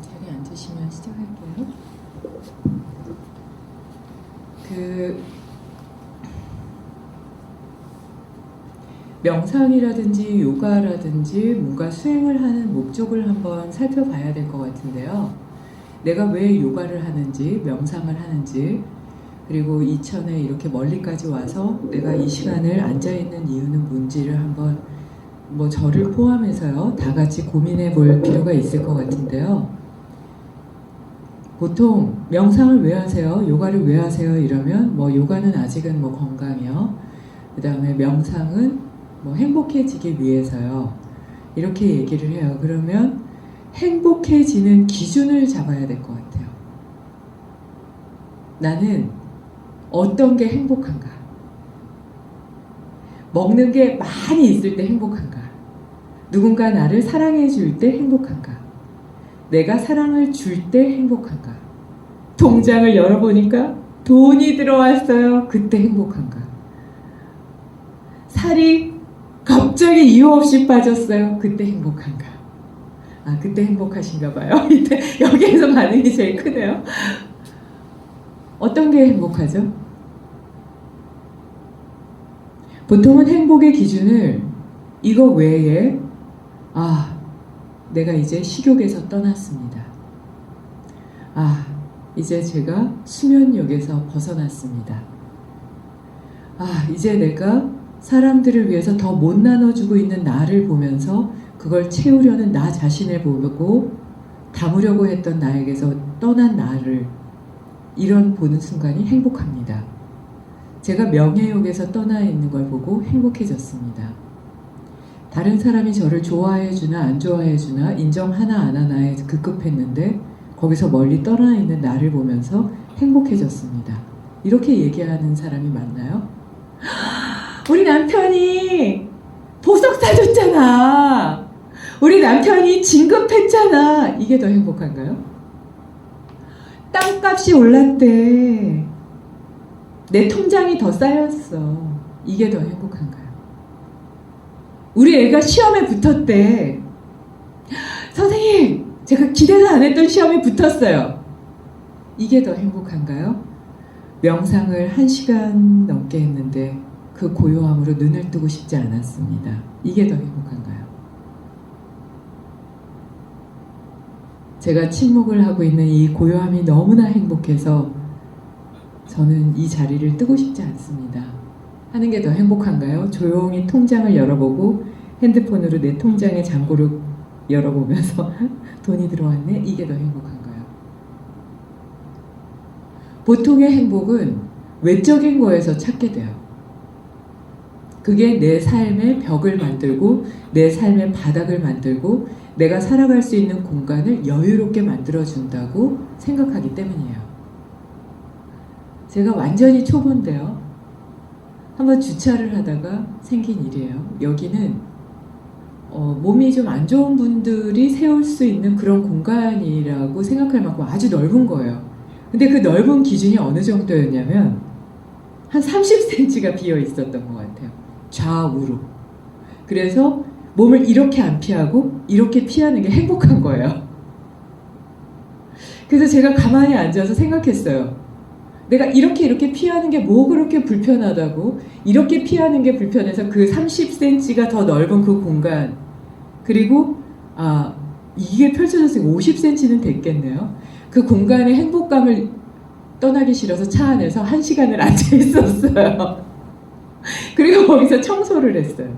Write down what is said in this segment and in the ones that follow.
자리에 앉으시면 시작할게요. 명상이라든지 요가라든지 뭔가 수행을 하는 목적을 한번 살펴봐야 될 것 같은데요. 내가 왜 요가를 하는지, 명상을 하는지, 그리고 이천에 이렇게 멀리까지 와서 내가 이 시간을 앉아있는 이유는 뭔지를 한번 저를 포함해서요, 다 같이 고민해 볼 필요가 있을 것 같은데요. 보통 명상을 왜 하세요? 요가를 왜 하세요? 이러면 요가는 아직은 건강이요. 그 다음에 명상은 행복해지기 위해서요. 이렇게 얘기를 해요. 그러면 행복해지는 기준을 잡아야 될 것 같아요. 나는 어떤 게 행복한가? 먹는 게 많이 있을 때 행복한가? 누군가 나를 사랑해 줄 때 행복한가? 내가 사랑을 줄 때 행복한가? 통장을 열어보니까 돈이 들어왔어요. 그때 행복한가? 살이 갑자기 이유 없이 빠졌어요. 그때 행복한가? 아, 그때 행복하신가 봐요. 이때 여기에서 반응이 제일 크네요. 어떤 게 행복하죠? 보통은 행복의 기준을 이거 외에 내가 이제 식욕에서 떠났습니다. 이제 제가 수면욕에서 벗어났습니다. 이제 내가 사람들을 위해서 더 못 나눠주고 있는 나를 보면서 그걸 채우려는 나 자신을 보고 담으려고 했던 나에게서 떠난 나를 이런 보는 순간이 행복합니다. 제가 명예욕에서 떠나 있는 걸 보고 행복해졌습니다. 다른 사람이 저를 좋아해주나 안 좋아해주나 인정하나 안 하나에 급급했는데 거기서 멀리 떠나 있는 나를 보면서 행복해졌습니다. 이렇게 얘기하는 사람이 많나요? 우리 남편이 보석 사줬잖아. 우리 남편이 진급했잖아. 이게 더 행복한가요? 땅값이 올랐대. 내 통장이 더 쌓였어. 이게 더 행복한가요? 우리 애가 시험에 붙었대. 선생님, 제가 기대도 안 했던 시험에 붙었어요. 이게 더 행복한가요? 명상을 1시간 넘게 했는데 그 고요함으로 눈을 뜨고 싶지 않았습니다. 이게 더 행복한가요? 제가 침묵을 하고 있는 이 고요함이 너무나 행복해서 저는 이 자리를 뜨고 싶지 않습니다. 하는 게 더 행복한가요? 조용히 통장을 열어보고 핸드폰으로 내 통장의 잔고를 열어보면서 돈이 들어왔네? 이게 더 행복한가요? 보통의 행복은 외적인 거에서 찾게 돼요. 그게 내 삶의 벽을 만들고 내 삶의 바닥을 만들고 내가 살아갈 수 있는 공간을 여유롭게 만들어준다고 생각하기 때문이에요. 제가 완전히 초보인데요. 한번 주차를 하다가 생긴 일이에요. 여기는 몸이 좀 안 좋은 분들이 세울 수 있는 그런 공간이라고 생각할 만큼 아주 넓은 거예요. 근데 그 넓은 기준이 어느 정도였냐면 한 30cm가 비어 있었던 것 같아요. 좌우로. 그래서 몸을 이렇게 안 피하고 이렇게 피하는 게 행복한 거예요. 그래서 제가 가만히 앉아서 생각했어요. 내가 이렇게 피하는 게 뭐 그렇게 불편하다고, 이렇게 피하는 게 불편해서 그 30cm가 더 넓은 그 공간, 그리고 이게 펼쳐졌으니까 50cm는 됐겠네요. 그 공간의 행복감을 떠나기 싫어서 차 안에서 1시간을 앉아 있었어요. 그리고 거기서 청소를 했어요.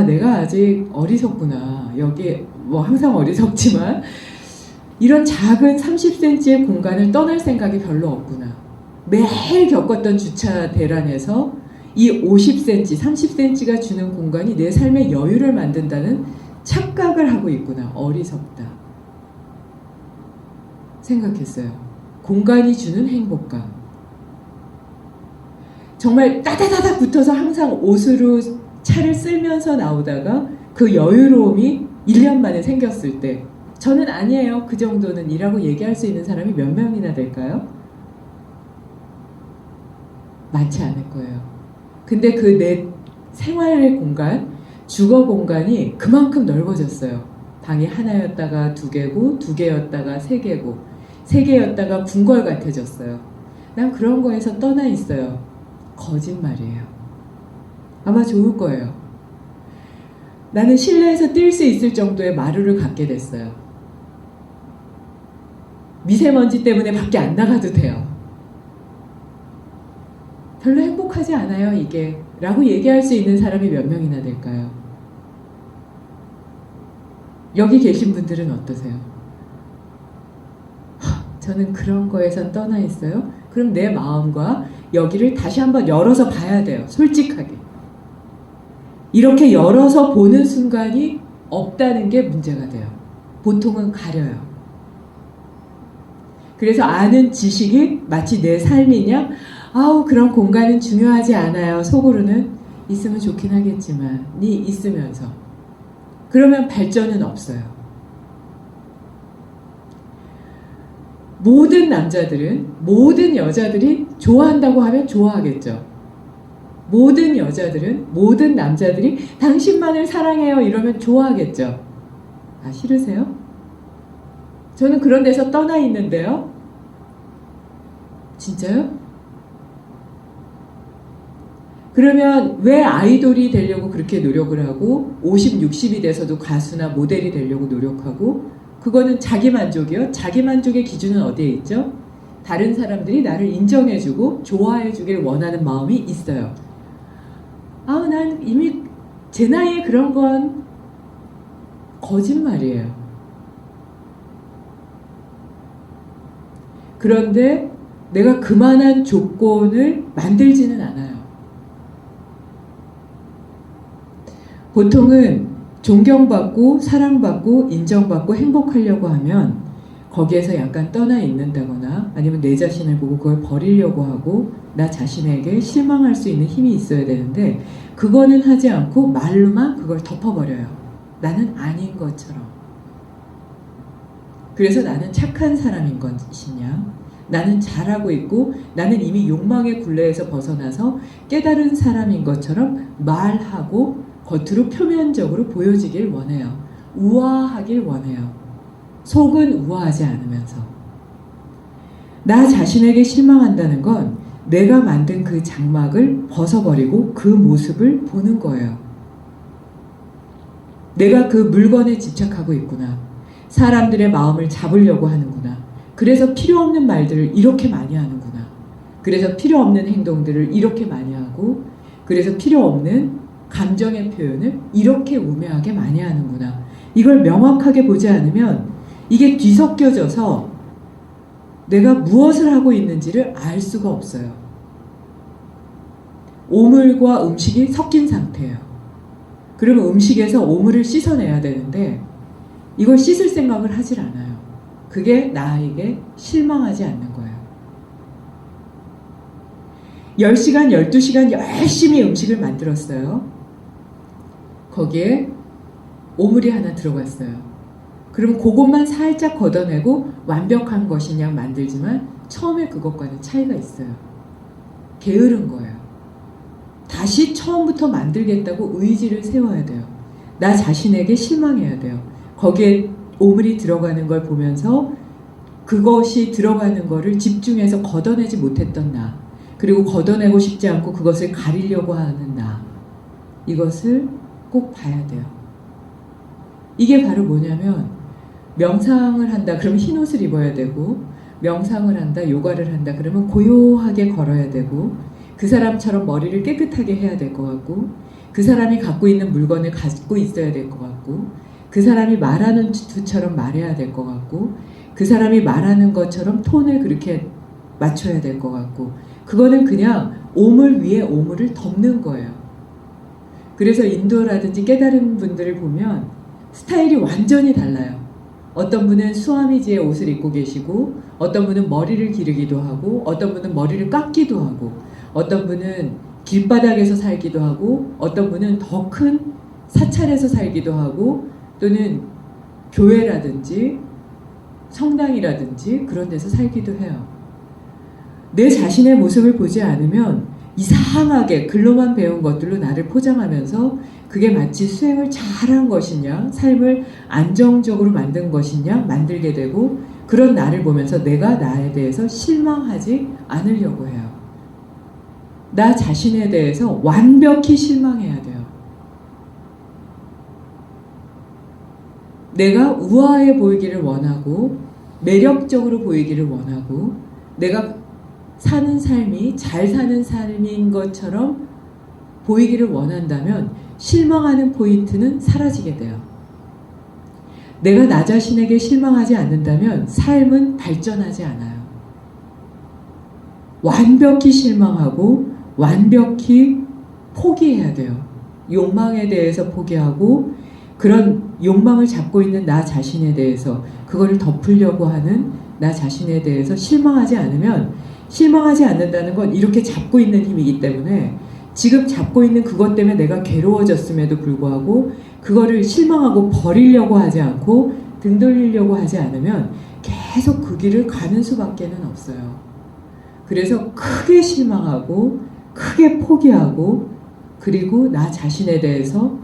내가 아직 어리석구나. 여기 항상 어리석지만 이런 작은 30cm의 공간을 떠날 생각이 별로 없구나. 매일 겪었던 주차 대란에서 이 50cm, 30cm가 주는 공간이 내 삶의 여유를 만든다는 착각을 하고 있구나. 어리석다. 생각했어요. 공간이 주는 행복감. 정말 따다다닥 붙어서 항상 옷으로 차를 쓸면서 나오다가 그 여유로움이 1년 만에 생겼을 때 저는 아니에요. 그 정도는 이라고 얘기할 수 있는 사람이 몇 명이나 될까요? 많지 않을 거예요. 근데 그 내 생활의 공간, 주거 공간이 그만큼 넓어졌어요. 방이 하나였다가 두 개고, 두 개였다가 세 개고, 세 개였다가 궁궐 같아졌어요. 난 그런 거에서 떠나 있어요. 거짓말이에요. 아마 좋을 거예요. 나는 실내에서 뛸 수 있을 정도의 마루를 갖게 됐어요. 미세먼지 때문에 밖에 안 나가도 돼요. 별로 행복하지 않아요, 이게. 라고 얘기할 수 있는 사람이 몇 명이나 될까요? 여기 계신 분들은 어떠세요? 저는 그런 거에선 떠나 있어요. 그럼 내 마음과 여기를 다시 한번 열어서 봐야 돼요. 솔직하게. 이렇게 열어서 보는 순간이 없다는 게 문제가 돼요. 보통은 가려요. 그래서 아는 지식이 마치 내 삶이냐? 아우, 그런 공간은 중요하지 않아요. 속으로는 있으면 좋긴 하겠지만, 니 있으면서. 그러면 발전은 없어요. 모든 남자들은, 모든 여자들이 좋아한다고 하면 좋아하겠죠. 모든 여자들은, 모든 남자들이 당신만을 사랑해요 이러면 좋아하겠죠. 아, 싫으세요? 저는 그런 데서 떠나 있는데요. 진짜요? 그러면 왜 아이돌이 되려고 그렇게 노력을 하고 50, 60이 돼서도 가수나 모델이 되려고 노력하고 그거는 자기 만족이요. 자기 만족의 기준은 어디에 있죠? 다른 사람들이 나를 인정해주고 좋아해주길 원하는 마음이 있어요. 아, 난 이미 제 나이에 그런 건 거짓말이에요. 그런데 내가 그만한 조건을 만들지는 않아요. 보통은 존경받고 사랑받고 인정받고 행복하려고 하면 거기에서 약간 떠나 있는다거나 아니면 내 자신을 보고 그걸 버리려고 하고 나 자신에게 실망할 수 있는 힘이 있어야 되는데 그거는 하지 않고 말로만 그걸 덮어버려요. 나는 아닌 것처럼. 그래서 나는 착한 사람인 것이냐? 나는 잘하고 있고 나는 이미 욕망의 굴레에서 벗어나서 깨달은 사람인 것처럼 말하고 겉으로 표면적으로 보여지길 원해요. 우아하길 원해요. 속은 우아하지 않으면서. 나 자신에게 실망한다는 건 내가 만든 그 장막을 벗어버리고 그 모습을 보는 거예요. 내가 그 물건에 집착하고 있구나. 사람들의 마음을 잡으려고 하는구나. 그래서 필요 없는 말들을 이렇게 많이 하는구나. 그래서 필요 없는 행동들을 이렇게 많이 하고 그래서 필요 없는 감정의 표현을 이렇게 우매하게 많이 하는구나. 이걸 명확하게 보지 않으면 이게 뒤섞여져서 내가 무엇을 하고 있는지를 알 수가 없어요. 오물과 음식이 섞인 상태예요. 그러면 음식에서 오물을 씻어내야 되는데 이걸 씻을 생각을 하질 않아요. 그게 나에게 실망하지 않는 거예요. 10시간, 12시간 열심히 음식을 만들었어요. 거기에 오물이 하나 들어갔어요. 그럼 그것만 살짝 걷어내고 완벽한 것이냐 만들지만 처음에 그것과는 차이가 있어요. 게으른 거예요. 다시 처음부터 만들겠다고 의지를 세워야 돼요. 나 자신에게 실망해야 돼요. 거기에 오물이 들어가는 걸 보면서 그것이 들어가는 거를 집중해서 걷어내지 못했던 나, 그리고 걷어내고 싶지 않고 그것을 가리려고 하는 나, 이것을 꼭 봐야 돼요. 이게 바로 뭐냐면 명상을 한다 그러면 흰 옷을 입어야 되고 명상을 한다 요가를 한다 그러면 고요하게 걸어야 되고 그 사람처럼 머리를 깨끗하게 해야 될 것 같고 그 사람이 갖고 있는 물건을 갖고 있어야 될 것 같고 그 사람이 말하는 투처럼 말해야 될 것 같고 그 사람이 말하는 것처럼 톤을 그렇게 맞춰야 될 것 같고 그거는 그냥 오물 위에 오물을 덮는 거예요. 그래서 인도라든지 깨달은 분들을 보면 스타일이 완전히 달라요. 어떤 분은 수아미지의 옷을 입고 계시고 어떤 분은 머리를 기르기도 하고 어떤 분은 머리를 깎기도 하고 어떤 분은 길바닥에서 살기도 하고 어떤 분은 더 큰 사찰에서 살기도 하고 또는 교회라든지 성당이라든지 그런 데서 살기도 해요. 내 자신의 모습을 보지 않으면 이상하게 글로만 배운 것들로 나를 포장하면서 그게 마치 수행을 잘한 것이냐, 삶을 안정적으로 만든 것이냐 만들게 되고, 그런 나를 보면서 내가 나에 대해서 실망하지 않으려고 해요. 나 자신에 대해서 완벽히 실망해야 돼요. 내가 우아해 보이기를 원하고 매력적으로 보이기를 원하고 내가 사는 삶이 잘 사는 삶인 것처럼 보이기를 원한다면 실망하는 포인트는 사라지게 돼요. 내가 나 자신에게 실망하지 않는다면 삶은 발전하지 않아요. 완벽히 실망하고 완벽히 포기해야 돼요. 욕망에 대해서 포기하고 그런 욕망을 잡고 있는 나 자신에 대해서 그거를 덮으려고 하는 나 자신에 대해서 실망하지 않으면, 실망하지 않는다는 건 이렇게 잡고 있는 힘이기 때문에 지금 잡고 있는 그것 때문에 내가 괴로워졌음에도 불구하고 그거를 실망하고 버리려고 하지 않고 등 돌리려고 하지 않으면 계속 그 길을 가는 수밖에는 없어요. 그래서 크게 실망하고 크게 포기하고 그리고 나 자신에 대해서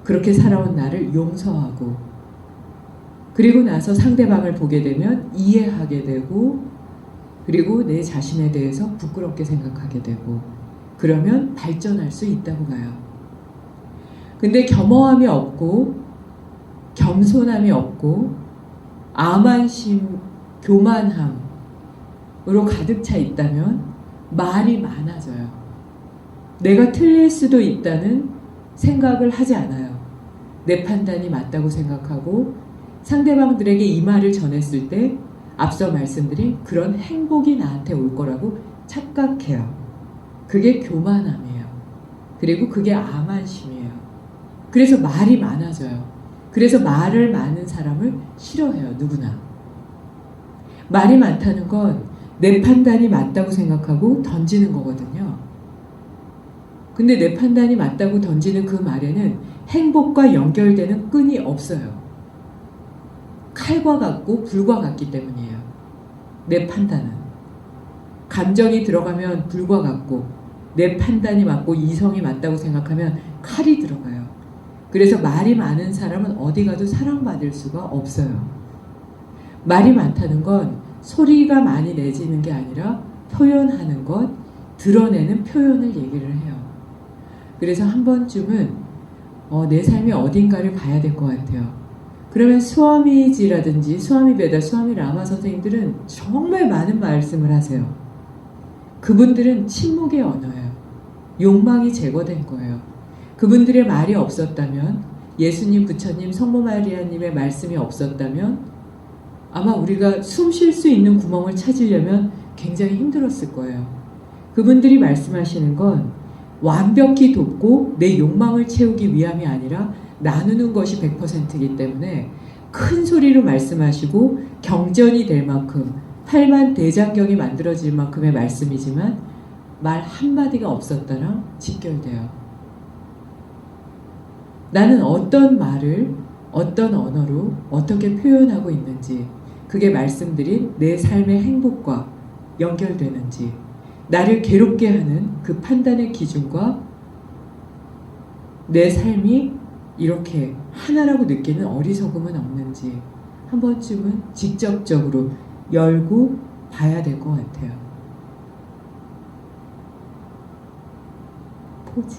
그렇게 살아온 나를 용서하고 그리고 나서 상대방을 보게 되면 이해하게 되고 그리고 내 자신에 대해서 부끄럽게 생각하게 되고 그러면 발전할 수 있다고 봐요. 근데 겸허함이 없고 겸손함이 없고 암한심, 교만함으로 가득 차 있다면 말이 많아져요. 내가 틀릴 수도 있다는 생각을 하지 않아요. 내 판단이 맞다고 생각하고 상대방들에게 이 말을 전했을 때 앞서 말씀드린 그런 행복이 나한테 올 거라고 착각해요. 그게 교만함이에요. 그리고 그게 암한심이에요. 그래서 말이 많아져요. 그래서 말을 많은 사람을 싫어해요. 누구나. 말이 많다는 건 내 판단이 맞다고 생각하고 던지는 거거든요. 근데 내 판단이 맞다고 던지는 그 말에는 행복과 연결되는 끈이 없어요. 칼과 같고 불과 같기 때문이에요. 내 판단은. 감정이 들어가면 불과 같고 내 판단이 맞고 이성이 맞다고 생각하면 칼이 들어가요. 그래서 말이 많은 사람은 어디 가도 사랑받을 수가 없어요. 말이 많다는 건 소리가 많이 내지는 게 아니라 표현하는 것, 드러내는 표현을 얘기를 해요. 그래서 한 번쯤은 내 삶이 어딘가를 봐야 될 것 같아요. 그러면 스와미지라든지 스와미베다, 스와미 라마 선생님들은 정말 많은 말씀을 하세요. 그분들은 침묵의 언어예요. 욕망이 제거된 거예요. 그분들의 말이 없었다면, 예수님, 부처님, 성모 마리아님의 말씀이 없었다면 아마 우리가 숨 쉴 수 있는 구멍을 찾으려면 굉장히 힘들었을 거예요. 그분들이 말씀하시는 건 완벽히 돕고 내 욕망을 채우기 위함이 아니라 나누는 것이 100%이기 때문에 큰 소리로 말씀하시고 경전이 될 만큼 팔만 대장경이 만들어질 만큼의 말씀이지만 말 한마디가 없었다랑 직결돼요. 나는 어떤 말을 어떤 언어로 어떻게 표현하고 있는지, 그게 말씀드린 내 삶의 행복과 연결되는지, 나를 괴롭게 하는 그 판단의 기준과 내 삶이 이렇게 하나라고 느끼는 어리석음은 없는지 한 번쯤은 직접적으로 열고 봐야 될 것 같아요. 포지.